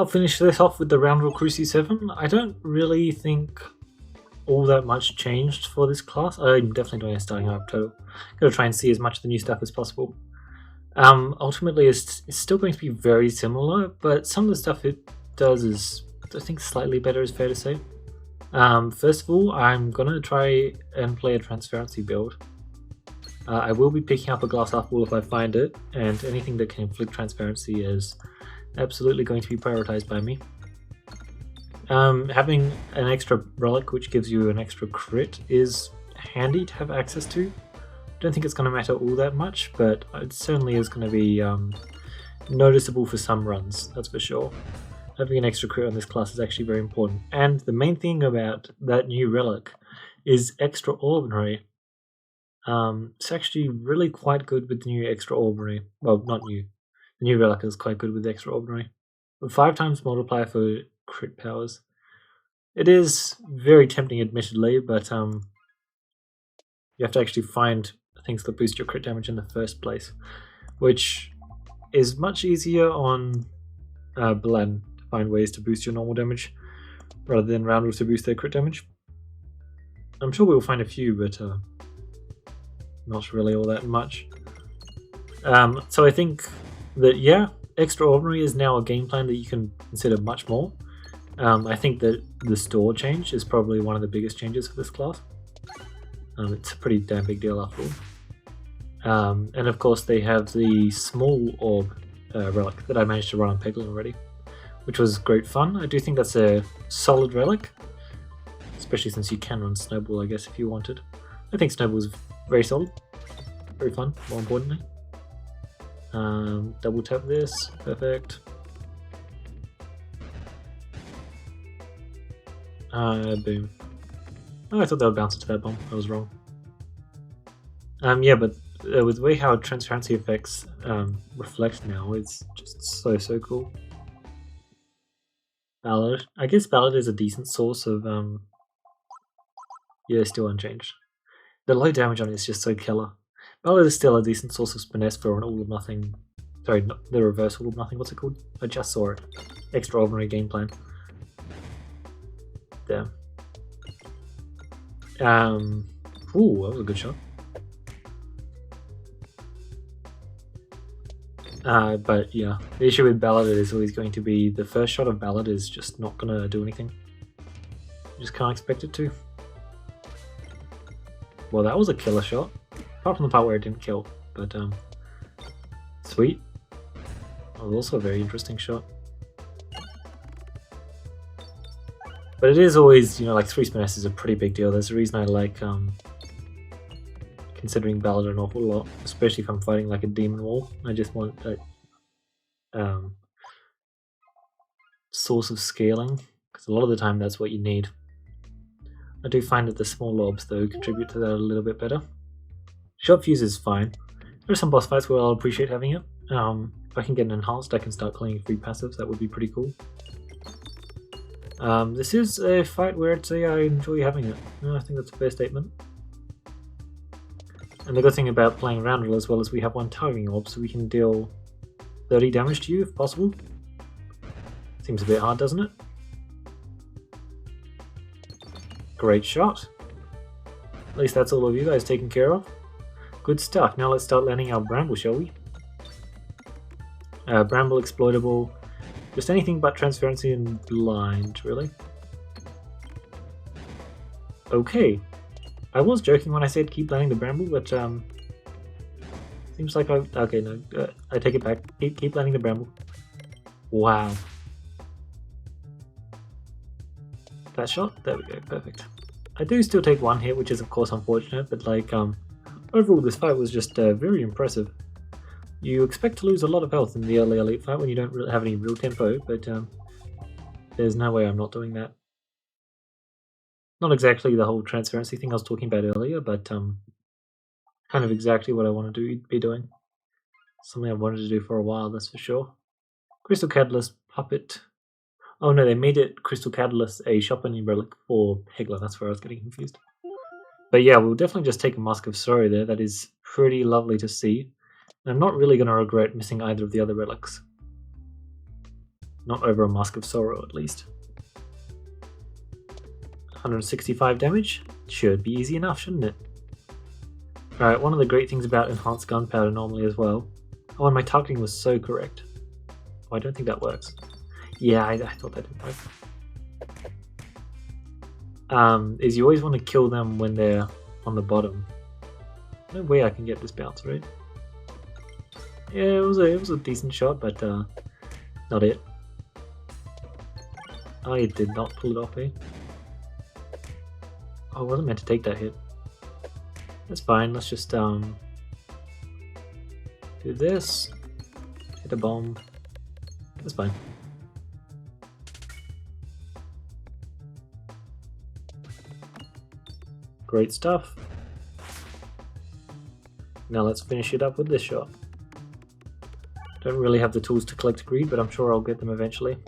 I'll finish this off with the Roundrel Cruci 7. I don't really think all that much changed for this class. I'm definitely doing a starting up total. Gotta try and see as much of the new stuff as possible. Ultimately, it's still going to be very similar, but some of the stuff it does is, I think, slightly better, is fair to say. First of all, I'm gonna try and play a Transpharency build. I will be picking up a glass half wall if I find it, and anything that can inflict Transpharency is absolutely going to be prioritized by me. Having an extra relic which gives you an extra crit is handy to have access to. Don't think it's going to matter all that much, but it certainly is going to be noticeable for some runs, that's for sure. Having an extra crit on this class is actually very important. And the main thing about that new relic is Extraordinary. It's actually really quite good with the new Extraordinary. Well, not new. The new relic is quite good with Extraordinary. But 5 times multiplier for crit powers. It is very tempting, admittedly, but you have to actually find things that boost your crit damage in the first place, which is much easier on Peglin to find ways to boost your normal damage rather than Roundrel to boost their crit damage. I'm sure we'll find a few, but not really all that much. So I think that, yeah, Extraordinary is now a game plan that you can consider much more. I think that the store change is probably one of the biggest changes for this class. It's a pretty damn big deal after all. And of course they have the small orb relic that I managed to run on Peglin already, which was great fun. I do think that's a solid relic, especially since you can run Snowball, I guess, if you wanted. I think Snowball's very solid, very fun, more importantly. Double tap this, perfect. Boom. Oh, I thought that would bounce into that bomb. I was wrong. Yeah, but with the way how Transpharency effects reflect now, it's just so cool. Ballad. I guess Ballad is a decent source of yeah, still unchanged. The low damage on it is just so killer. Ballad is still a decent source of finesse for an all or nothing. Sorry, the reverse all or nothing. What's it called? I just saw it. Extraordinary game plan. There. Ooh, that was a good shot. But yeah, the issue with Ballad is always going to be the first shot of Ballad is just not gonna do anything. You just can't expect it to. Well, that was a killer shot. Apart from the part where it didn't kill, but sweet. That was also a very interesting shot. But it is always, you know, like 3 finesse is a pretty big deal. There's a reason I like considering Ballad an awful lot, especially if I'm fighting like a demon wall. I just want that source of scaling, because a lot of the time that's what you need. I do find that the small orbs though contribute to that a little bit better. Short fuse is fine. There are some boss fights where I'll appreciate having it. If I can get an enhanced, I can start cleaning free passives. That would be pretty cool. This is a fight where I'd say I enjoy having it. I think that's a fair statement. And the good thing about playing Roundrel as well is we have 1 targeting orb, so we can deal 30 damage to you if possible. Seems a bit hard, doesn't it? Great shot. At least that's all of you guys taken care of. Good stuff. Now let's start landing our Bramble, shall we? Bramble, Exploitaball. Just anything but Transpharency and Blind, really. Okay. I was joking when I said keep landing the Bramble, but seems like okay, no, I take it back. Keep landing the Bramble. Wow. That shot? There we go, perfect. I do still take 1 hit, which is of course unfortunate, but like, overall this fight was just very impressive. You expect to lose a lot of health in the early elite fight when you don't really have any real tempo, but there's no way I'm not doing that. Not exactly the whole Transpharency thing I was talking about earlier, but kind of exactly what I want to be doing. Something I've wanted to do for a while, that's for sure. Crystal Catalyst, Puppet. Oh no, they made it Crystal Catalyst a shop-only relic for Peglin, that's where I was getting confused. But yeah, we'll definitely just take a Mask of Sorrow there, that is pretty lovely to see. I'm not really going to regret missing either of the other relics. Not over a Mask of Sorrow, at least. 165 damage? Should be easy enough, shouldn't it? Alright, one of the great things about Enhanced Gunpowder normally as well. Oh, and my targeting was so correct. Oh, I don't think that works. Yeah, I thought that didn't work. Is you always want to kill them when they're on the bottom. No way I can get this bounce, right? Yeah, it was a decent shot, but not it. I did not pull it off, eh? Oh, I wasn't meant to take that hit. That's fine, let's just do this. Hit a bomb. That's fine. Great stuff. Now let's finish it up with this shot. Don't really have the tools to collect greed, but I'm sure I'll get them eventually.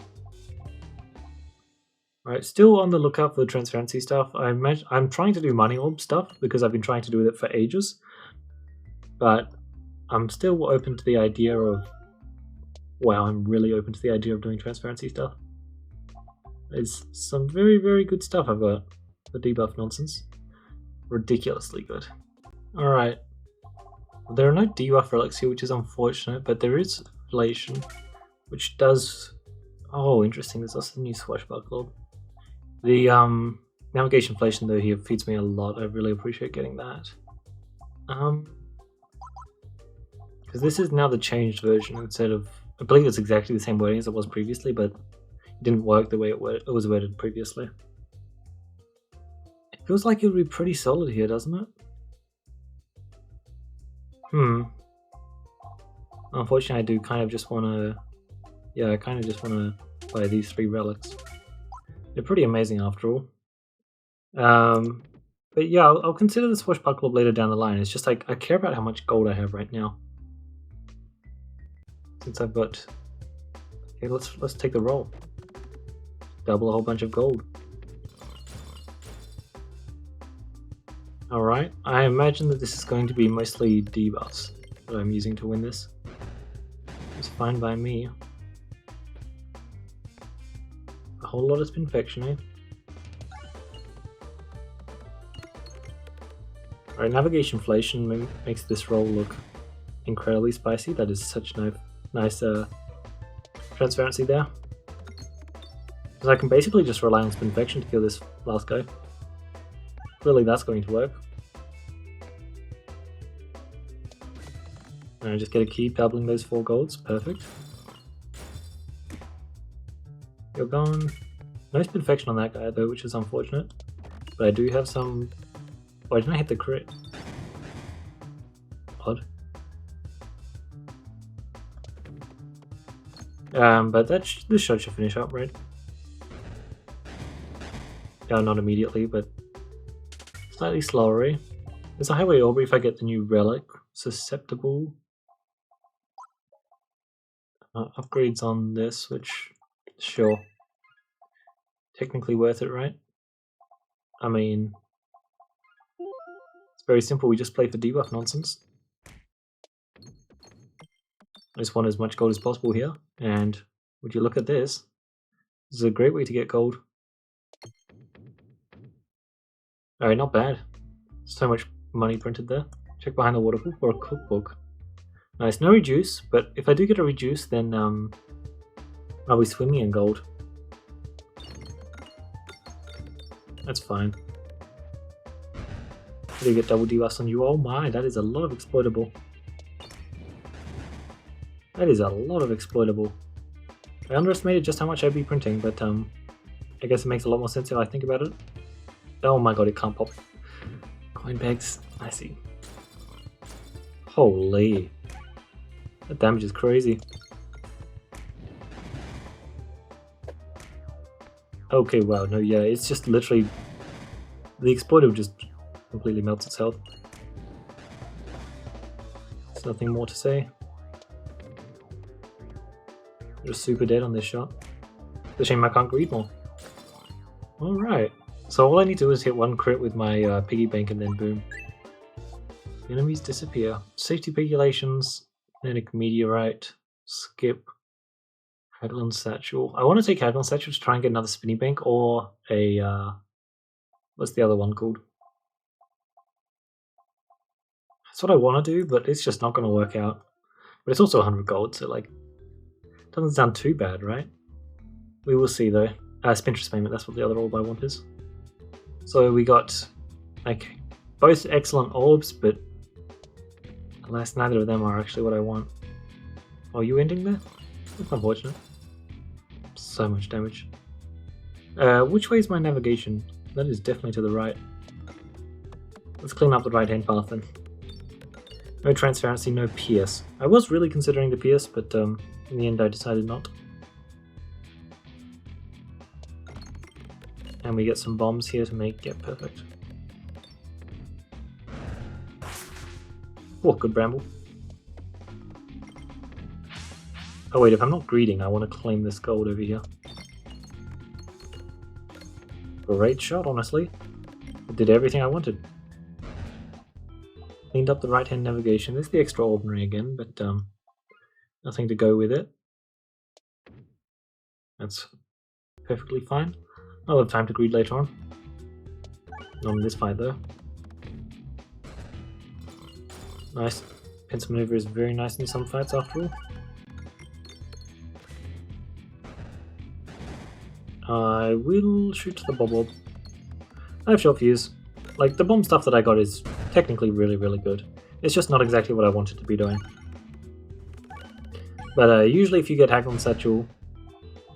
Alright, still on the lookout for the transparency stuff. I'm trying to do money orb stuff because I've been trying to do it for ages. But I'm still open to the idea of... Wow, I'm really open to the idea of doing transparency stuff. There's some very, very good stuff I've got. The debuff nonsense. Ridiculously good. Alright. There are no debuff relics here, which is unfortunate, but there is inflation, which does... Oh, interesting, there's also a new swashbuckle. The navigation inflation though here feeds me a lot. I really appreciate getting that. Because this is now the changed version instead of... I believe it's exactly the same wording as it was previously, but it didn't work the way it was worded previously. It feels like it would be pretty solid here, doesn't it? Unfortunately, I do kind of just want to... Yeah, I kind of just want to buy these 3 relics. They're pretty amazing after all. But yeah, I'll consider the swashbuckle later down the line. It's just like, I care about how much gold I have right now. Since I've got... Okay, let's take the roll. Double a whole bunch of gold. Alright, I imagine that this is going to be mostly debuffs that I'm using to win this. It's fine by me. A whole lot of Spinfection, eh? Alright, navigation inflation makes this roll look incredibly spicy. That is such nice transparency there. Because I can basically just rely on Spinfection to kill this last guy. Clearly that's going to work. And I just get a key, doubling those 4 golds. Perfect. You're gone. No Spinfection on that guy though, which is unfortunate. But I do have some... Why didn't I hit the crit? Odd. But this shot should finish up, right? Yeah, not immediately, but slightly slower. There's a highway orb if I get the new relic. Susceptible. Upgrades on this, which, sure. Technically worth it, right? I mean, it's very simple, we just play for debuff nonsense. I just want as much gold as possible here, and would you look at this? This is a great way to get gold. Alright, not bad. So much money printed there. Check behind the waterfall for a cookbook. Nice, no reduce, but if I do get a reduce, then I'll be swimming in gold. That's fine. I do get double debuffs on you. Oh my, that is a lot of exploitable. That is a lot of exploitable. I underestimated just how much I'd be printing, but I guess it makes a lot more sense if I think about it. Oh my god, it can't pop. Coin bags, I see. Holy. That damage is crazy. Okay, wow, no, yeah, it's just literally... The exploitive just completely melts its health. There's nothing more to say. Just super dead on this shot. It's a shame I can't greed more. Alright, so all I need to do is hit 1 crit with my piggy bank and then boom. Enemies disappear. Safety regulations, kinetic meteorite, skip. Peglin Satchel. I want to take Peglin Satchel to try and get another spinny bank or a what's the other one called? That's what I want to do, but it's just not going to work out. But it's also 100 gold, so like, doesn't sound too bad, right? We will see though. Spintress Payment, that's what the other orb I want is. So we got like both excellent orbs, but alas, neither of them are actually what I want. Oh, are you ending there? That's unfortunate. So much damage. Which way is my navigation? That is definitely to the right. Let's clean up the right hand path then. No Transparency, no Pierce. I was really considering the Pierce, but in the end I decided not. And we get some bombs here to make it perfect. Oh, good bramble. Oh wait, if I'm not greeting, I want to claim this gold over here. Great shot, honestly. It did everything I wanted. Cleaned up the right-hand navigation. There's the extraordinary again, but nothing to go with it. That's perfectly fine. I'll have time to greed later on. Not in this fight though. Nice. Pencil maneuver is very nice in some fights after all. I will shoot the bob. I have short fuse. Like, the bomb stuff that I got is technically really, really good. It's just not exactly what I wanted to be doing. But usually if you get Peglin Satchel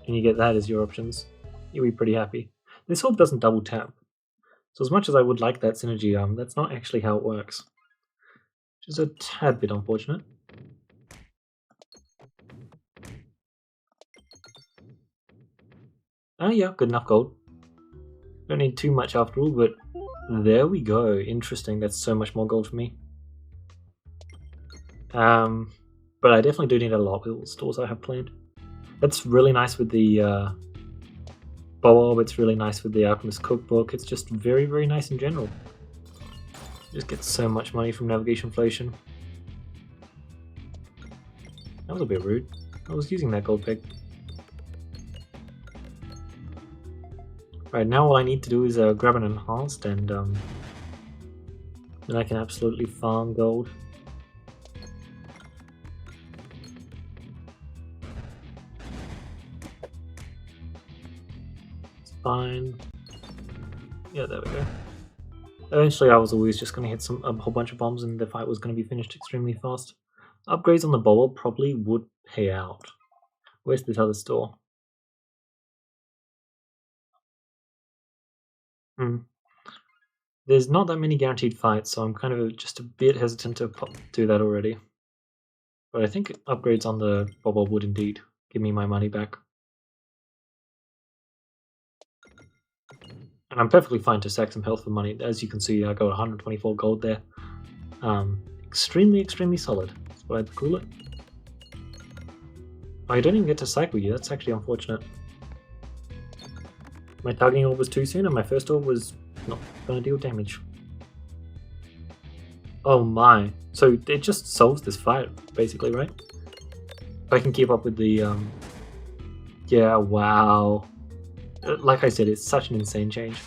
and you get that as your options, you'll be pretty happy. This orb doesn't double tap. So as much as I would like that synergy, that's not actually how it works. Which is a tad bit unfortunate. Oh yeah, good enough gold. Don't need too much after all, but there we go. Interesting, that's so much more gold for me. But I definitely do need a lot with all the stores I have planned. That's really nice with the Bob, it's really nice with the Alchemist Cookbook, it's just very, very nice in general. Just get so much money from navigation inflation. That was a bit rude. I was using that gold peg. Right, now all I need to do is grab an enhanced and then I can absolutely farm gold. It's fine. Yeah, there we go. Eventually I was always just going to hit a whole bunch of bombs and the fight was going to be finished extremely fast. Upgrades on the bobble probably would pay out. Where's this other store? There's not that many guaranteed fights, so I'm kind of just a bit hesitant to do that already. But I think upgrades on the bobble would indeed give me my money back. And I'm perfectly fine to sack some health for money. As you can see, I got 124 gold there. Extremely, extremely solid. That's what I'd call it. I don't even get to cycle you, that's actually unfortunate. My targeting orb was too soon and my first orb was not going to deal damage. Oh my. So it just solves this fight, basically, right? If I can keep up with the... Yeah, wow. Like I said, it's such an insane change.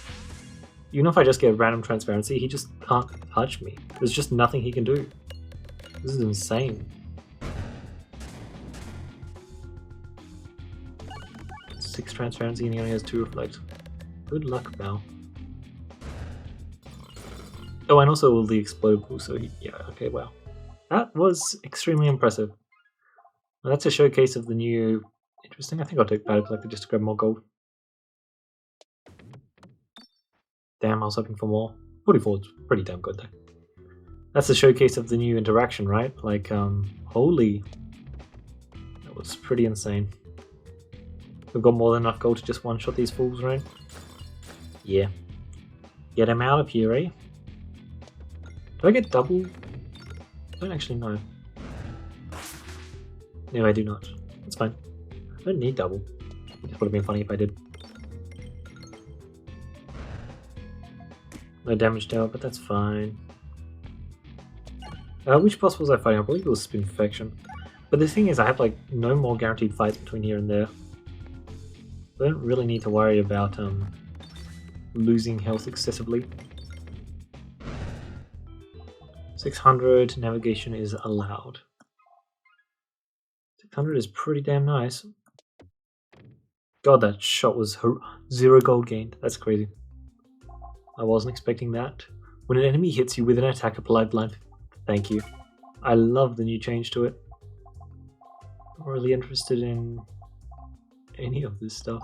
Even if I just get random Transparency, he just can't touch me. There's just nothing he can do. This is insane. Six Transparency and he only has 2 Reflect. Good luck, Val. Oh, and also all the Exploitable, so yeah, okay, wow. That was extremely impressive. Well, that's a showcase of the new... Interesting, I think I'll take Battle Collector just to grab more gold. Damn, I was hoping for more. 44 is pretty damn good though. That's a showcase of the new interaction, right? Like, holy... That was pretty insane. We've got more than enough gold to just one-shot these fools, right? Yeah. Get him out of here, eh? Do I get double? I don't actually know. No, I do not. That's fine. I don't need double. It would have been funny if I did. No damage dealt, but that's fine. Which boss was I fighting? I believe it was Spinfection. But the thing is, I have like no more guaranteed fights between here and there. I don't really need to worry about losing health excessively. 600 navigation is allowed. 600 is pretty damn nice. God, that shot was 0 gold gained. That's crazy. I wasn't expecting that. When an enemy hits you with an attack, apply blind. Thank you. I love the new change to it. Not really interested in any of this stuff.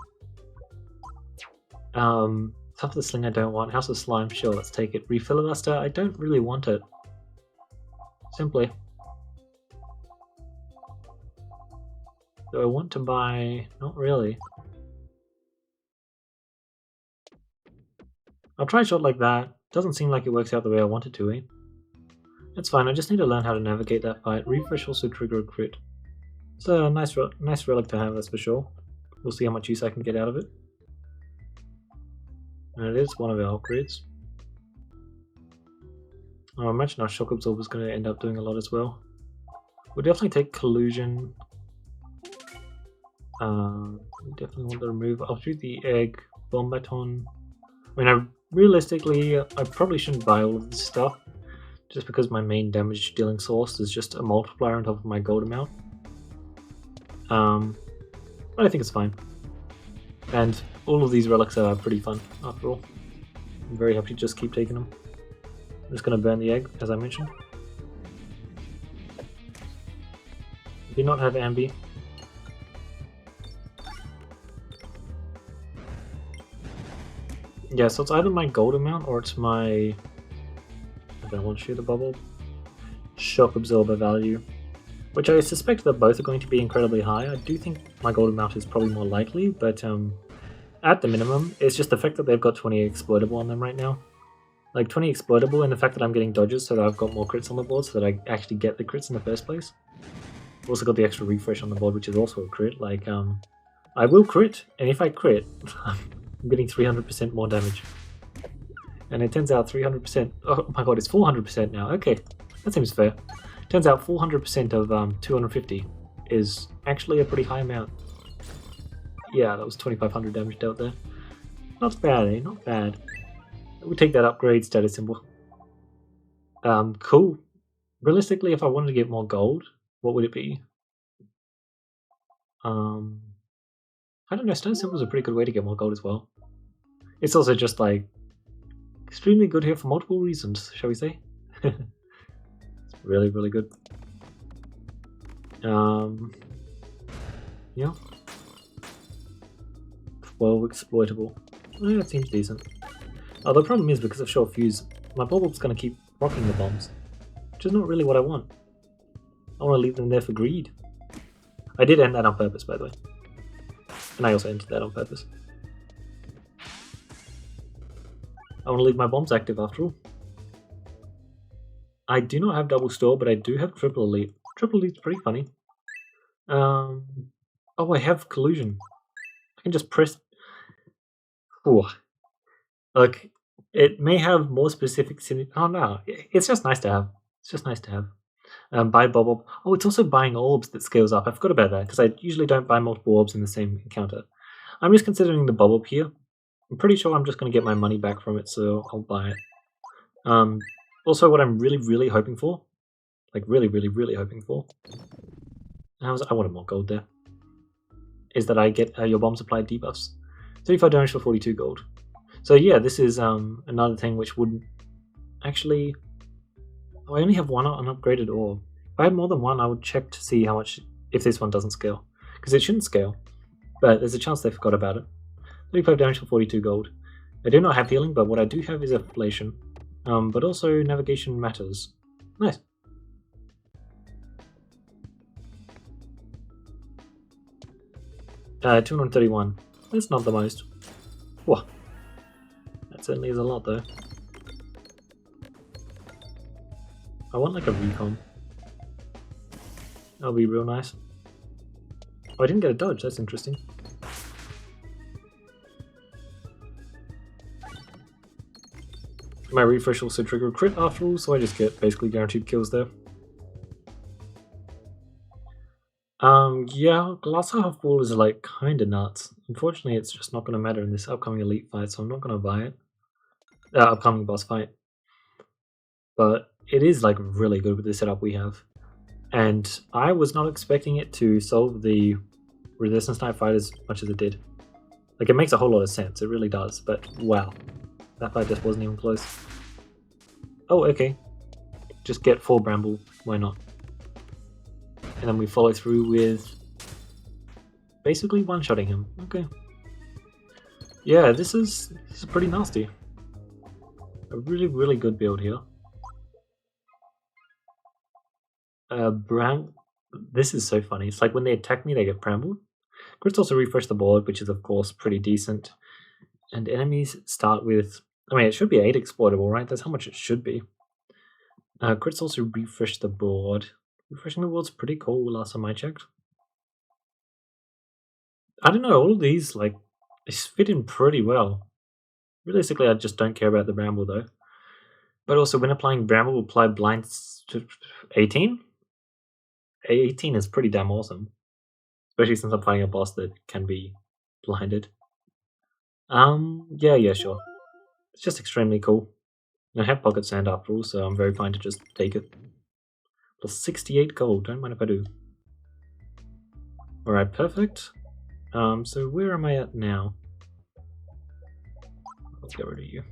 Top of the Sling I don't want. House of Slime, sure, let's take it. Refilibuster, I don't really want it. Simply. Do I want to buy? Not really. I'll try a shot like that. Doesn't seem like it works out the way I want it to, eh? That's fine, I just need to learn how to navigate that fight. Refresh also trigger a crit. It's a nice relic to have, that's for sure. We'll see how much use I can get out of it. And it is one of our upgrades. I imagine our Shock Absorber is going to end up doing a lot as well. We'll definitely take Collusion. We definitely want to remove. I'll shoot the Egg, Bomb Baton. I mean, realistically, I probably shouldn't buy all of this stuff, just because my main damage dealing source is just a multiplier on top of my gold amount. But I think it's fine. And all of these relics are pretty fun, after all. I'm very happy to just keep taking them. I'm just going to burn the egg, as I mentioned. Do not have Ambi. Yeah, so it's either my gold amount or it's my... I don't want to shoot a bubble. Shock Absorber value. Which I suspect that both are going to be incredibly high. I do think my gold amount is probably more likely, but at the minimum, it's just the fact that they've got 20 exploitable on them right now. Like 20 exploitable and the fact that I'm getting dodges so that I've got more crits on the board so that I actually get the crits in the first place. I've also got the extra refresh on the board, which is also a crit. Like, I will crit, and if I crit, I'm getting 300% more damage. And it turns out 300%, oh my god, it's 400% now. Okay, that seems fair. Turns out 400% of 250 is actually a pretty high amount. Yeah, that was 2500 damage dealt there. Not bad, eh? Not bad. We'll take that upgrade status symbol. Cool. Realistically, if I wanted to get more gold, what would it be? I don't know, status symbol is a pretty good way to get more gold as well. It's also just like extremely good here for multiple reasons, shall we say? It's really, really good. Yeah. 12 exploitable. Yeah, that seems decent. Oh, the problem is because of short fuse, my Bulb's going to keep rocking the bombs, which is not really what I want. I want to leave them there for greed. I did end that on purpose, by the way. And I also entered that on purpose. I want to leave my bombs active after all. I do not have double store, but I do have triple elite. Triple elite's pretty funny. Oh, I have collusion. I can just press... Ooh. Look, it may have more specific... Oh no, it's just nice to have. It's just nice to have. Buy Bob. Oh, it's also buying orbs that scales up. I forgot about that, because I usually don't buy multiple orbs in the same encounter. I'm just considering the bubble here. I'm pretty sure I'm just going to get my money back from it, so I'll buy it. Also, what I'm really, really hoping for, like really, really, really hoping for, I wanted more gold there, is that I get your bombs applied debuffs. 35 damage for 42 gold. So yeah, this is another thing which wouldn't actually... Oh, I only have one unupgraded orb. If I had more than one, I would check to see how much, if this one doesn't scale. Because it shouldn't scale, but there's a chance they forgot about it. 35 damage for 42 gold. I do not have healing, but what I do have is afflation. But also navigation matters. Nice. Uh, 231. That's not the most. Whoa. That certainly is a lot though. I want like a recon. That'll be real nice. Oh, I didn't get a dodge, that's interesting. My refresh also trigger a crit after all, so I just get basically guaranteed kills there. Yeah, glass half ball is like kinda nuts. Unfortunately, it's just not gonna matter in this upcoming elite fight, so I'm not gonna buy it. Upcoming boss fight. But it is like really good with the setup we have. And I was not expecting it to solve the resistance type fight as much as it did. Like, it makes a whole lot of sense, it really does, but wow. That fight just wasn't even close. Oh, okay. Just get 4 Bramble, why not? And then we follow through with basically one-shotting him. Okay. Yeah, this is pretty nasty. A really, really good build here. This is so funny. It's like when they attack me, they get brambled. Crits also refresh the board, which is of course pretty decent. And enemies start with, I mean, it should be 8 exploitable, right? That's how much it should be. Crits also refresh the board. Refreshing the board's pretty cool last time I checked. I don't know, all of these, like, they fit in pretty well. Realistically, I just don't care about the bramble though. But also, when applying bramble, apply blinds to 18? 18 is pretty damn awesome. Especially since I'm fighting a boss that can be blinded. Yeah, sure. It's just extremely cool. I have pocket sand after all, so I'm very fine to just take it. Plus 68 gold, don't mind if I do. Alright, perfect. So where am I at now? Let's get rid of you.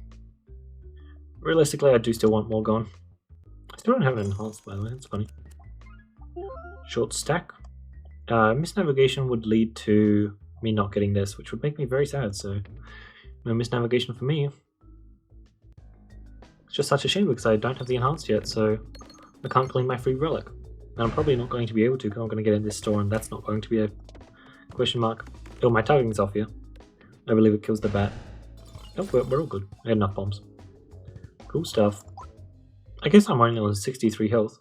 Realistically, I do still want more gone. I still don't have it enhanced, by the way, that's funny. Short stack. Misnavigation would lead to me not getting this, which would make me very sad, so no misnavigation for me. It's just such a shame because I don't have the enhanced yet, so I can't claim my free relic. And I'm probably not going to be able to because I'm going to get in this store and that's not going to be a question mark. Oh, my targeting's off here. I believe it kills the bat. Oh, we're all good. I had enough bombs. Cool stuff. I guess I'm only on 63 health.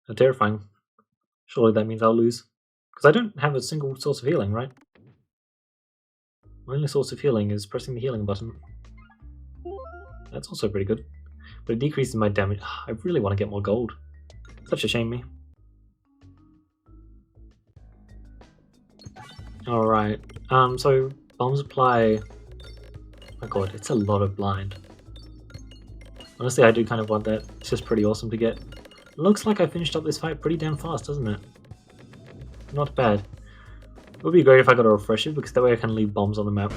That's terrifying. Surely that means I'll lose. Because I don't have a single source of healing, right? My only source of healing is pressing the healing button. That's also pretty good. But it decreases my damage. I really want to get more gold. Such a shame, me. Alright. So bombs apply. Oh god, it's a lot of blind. Honestly, I do kind of want that. It's just pretty awesome to get. Looks like I finished up this fight pretty damn fast, doesn't it? Not bad. It would be great if I got a refresher, because that way I can leave bombs on the map.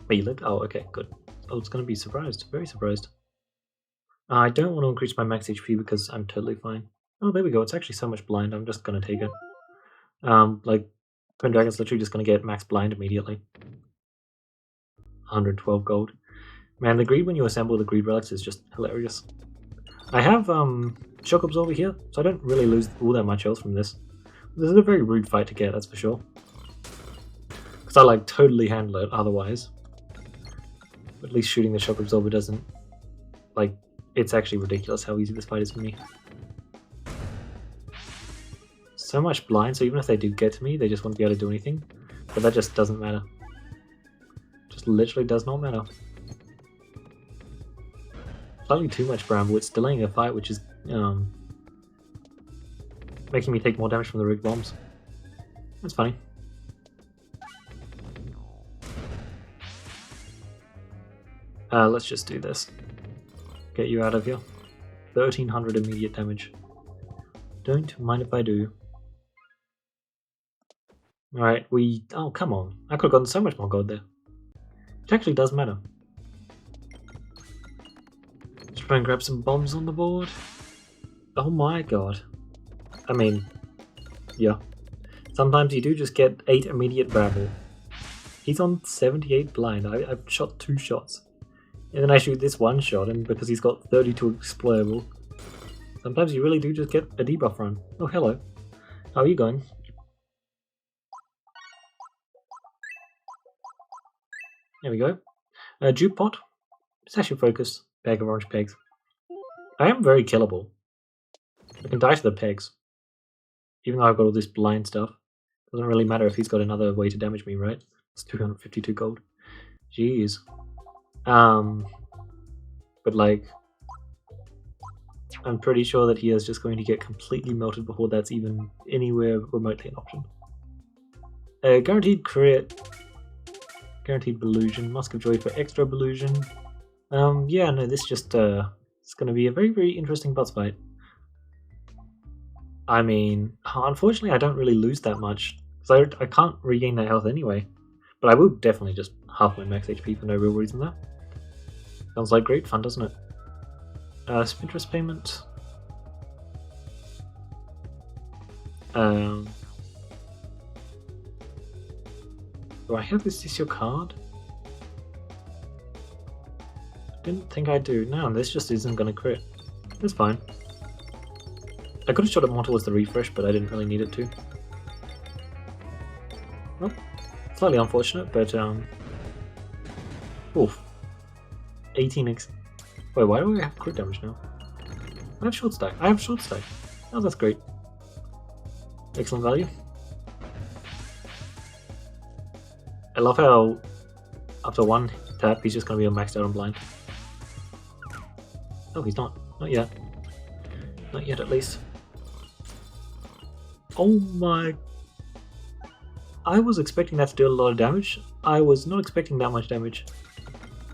Wait, you lived? Oh, okay, good. I was going to be surprised. Very surprised. I don't want to increase my max HP because I'm totally fine. Oh, there we go. It's actually so much blind. I'm just going to take it. Like, Twin Dragon's literally just going to get max blind immediately. 112 gold. Man, the greed when you assemble the greed relics is just hilarious. I have shock absorber here, so I don't really lose all that much else from this. This is a very rude fight to get, that's for sure. Because I like totally handle it otherwise. But at least shooting the shock absorber doesn't. Like, it's actually ridiculous how easy this fight is for me. So much blind, so even if they do get to me, they just won't be able to do anything. But that just doesn't matter. Just literally does not matter. Slightly too much bramble, it's delaying a fight, which is making me take more damage from the rigged bombs. That's funny. Let's just do this. Get you out of here. 1300 immediate damage. Don't mind if I do. Alright, oh, come on. I could have gotten so much more gold there. Which actually does matter. Let's try and grab some bombs on the board. Oh my god. I mean, yeah. Sometimes you do just get 8 immediate bramble. He's on 78 blind. I've shot 2 shots. And then I shoot this 1 shot, and because he's got 32 exploitable, sometimes you really do just get a debuff run. Oh, hello. How are you going? There we go. Juke pot. Session focus. Bag of orange pegs. I am very killable. I can die to the pegs. Even though I've got all this blind stuff. Doesn't really matter if he's got another way to damage me, right? It's 252 gold. Jeez. But like, I'm pretty sure that he is just going to get completely melted before that's even anywhere remotely an option. Guaranteed crit, guaranteed Belusion, Musk of Joy for extra Belusion. Yeah, no, this just it's going to be a very, very interesting boss fight. I mean, unfortunately, I don't really lose that much because I can't regain that health anyway. But I will definitely just half my max HP for no real reason there. Sounds like great fun, doesn't it? Interest payment. Do I have this your card? I didn't think I do. No, this just isn't going to crit. That's fine. I could have shot it more towards the refresh, but I didn't really need it to. Well, slightly unfortunate, but oof. 18x. Wait, why do I have crit damage now? I have short stack. I have short stack. Oh, that's great. Excellent value. I love how after one tap he's just going to be maxed out on blind. Oh, he's not. Not yet. Not yet, at least. Oh my... I was expecting that to do a lot of damage. I was not expecting that much damage.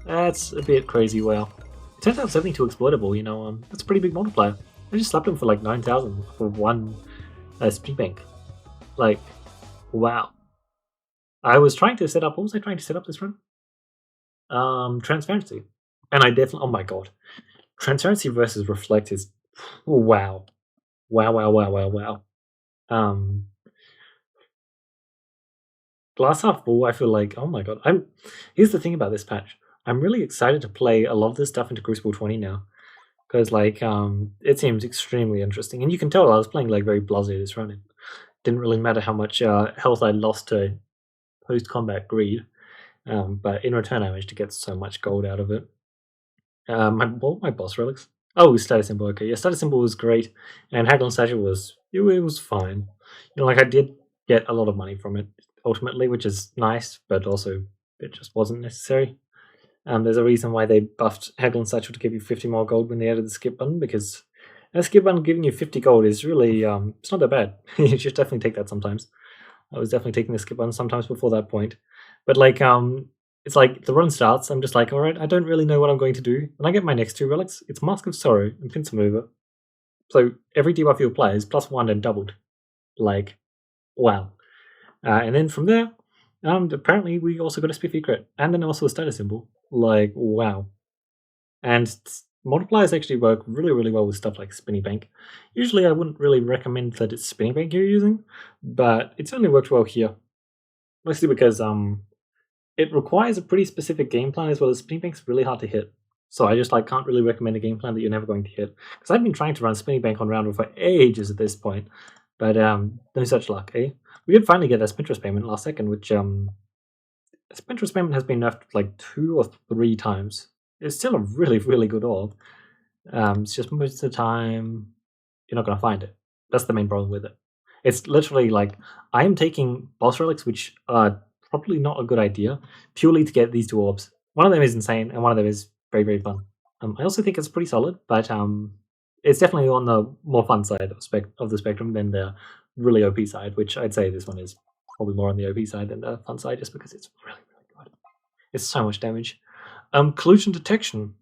That's a bit crazy, wow. It turns out 72 exploitable, you know, that's a pretty big multiplier. I just slapped him for like 9,000 for one speed bank. Like, wow. I was trying to set up, what was I trying to set up this run? Transparency. And I definitely, oh my god. Transparency versus Reflect is, wow. Wow, wow, wow, wow, wow. Glass half full, I feel like, oh my god. Here's the thing about this patch. I'm really excited to play a lot of this stuff into Crucible 20 now. Because, like, it seems extremely interesting. And you can tell I was playing, like, very blasé this run. It didn't really matter how much health I lost to post-combat greed. But in return, I managed to get so much gold out of it. What were my boss relics? Oh, status symbol. Okay, yeah, status symbol was great, and Haglin Satchel was it was fine. You know, like I did get a lot of money from it ultimately, which is nice, but also it just wasn't necessary. There's a reason why they buffed Haglin Satchel to give you 50 more gold when they added the skip button, because a skip button giving you 50 gold is really it's not that bad. You should definitely take that sometimes. I was definitely taking the skip button sometimes before that point, but like it's like the run starts, I'm just like, alright, I don't really know what I'm going to do. When I get my next two relics, it's Mask of Sorrow and Pincer Mover. So every debuff you apply is +1 and doubled. Like, wow. And then from there, apparently we also got a spiffy crit, and then also a status symbol. Like, wow. And multipliers actually work really, really well with stuff like Spinning Bank. Usually I wouldn't really recommend that it's Spinning Bank you're using, but it certainly worked well here. Mostly because it requires a pretty specific game plan, as well as Spinning Bank's really hard to hit. So I just like can't really recommend a game plan that you're never going to hit. Because I've been trying to run Spinning Bank on Roundrel for ages at this point, but no such luck, eh? We did finally get a Spintress payment last second, which Spintress payment has been nerfed like 2 or 3 times. It's still a really, really good orb. It's just most of the time you're not going to find it. That's the main problem with it. It's literally like I am taking boss relics, which are probably not a good idea, purely to get these 2 orbs. One of them is insane, and one of them is very, very fun. I also think it's pretty solid, but it's definitely on the more fun side of the spectrum than the really OP side, which I'd say this one is probably more on the OP side than the fun side, just because it's really, really good. It's so much damage. Collusion Detection.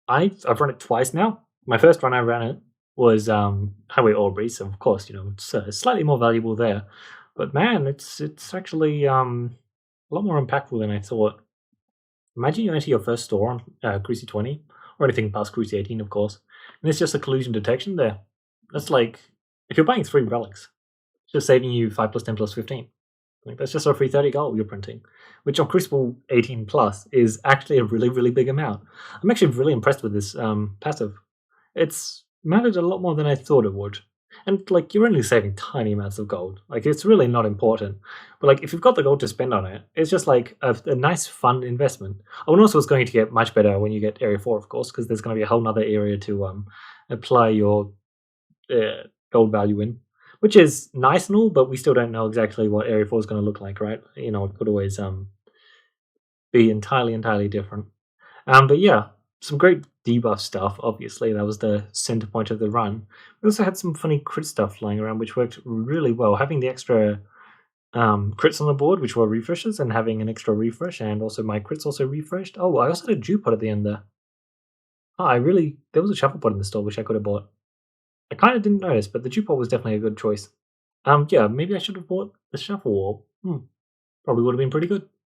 I've run it twice now. My first run I ran it was Highway Aubrey, so of course, you know, it's slightly more valuable there. But man, it's actually a lot more impactful than I thought. Imagine you enter your first store on Cruci 20, or anything past Cruci 18, of course, and it's just a collusion detection there. That's like, if you're buying 3 relics, it's just saving you 5 plus 10 plus 15. Like, that's just a free 30 gold you're printing, which on Crucible 18 plus is actually a really, really big amount. I'm actually really impressed with this passive. It's mattered a lot more than I thought it would. And like, you're only saving tiny amounts of gold. Like, it's really not important. But like, if you've got the gold to spend on it, it's just like a nice, fun investment. Oh, and also it's going to get much better when you get Area 4, of course, because there's going to be a whole nother area to apply your gold value in, which is nice and all, but we still don't know exactly what Area 4 is going to look like, right? You know, it could always be entirely different. But yeah, some great debuff stuff, obviously. That was the center point of the run. We also had some funny crit stuff flying around, which worked really well. Having the extra crits on the board, which were refreshes, and having an extra refresh, and also my crits also refreshed. Oh, I also had a dew pot at the end there. Oh, there was a shuffle pot in the store, which I could have bought. I kind of didn't notice, but the dew pot was definitely a good choice. Yeah, maybe I should have bought the shuffle wall. Probably would have been pretty good.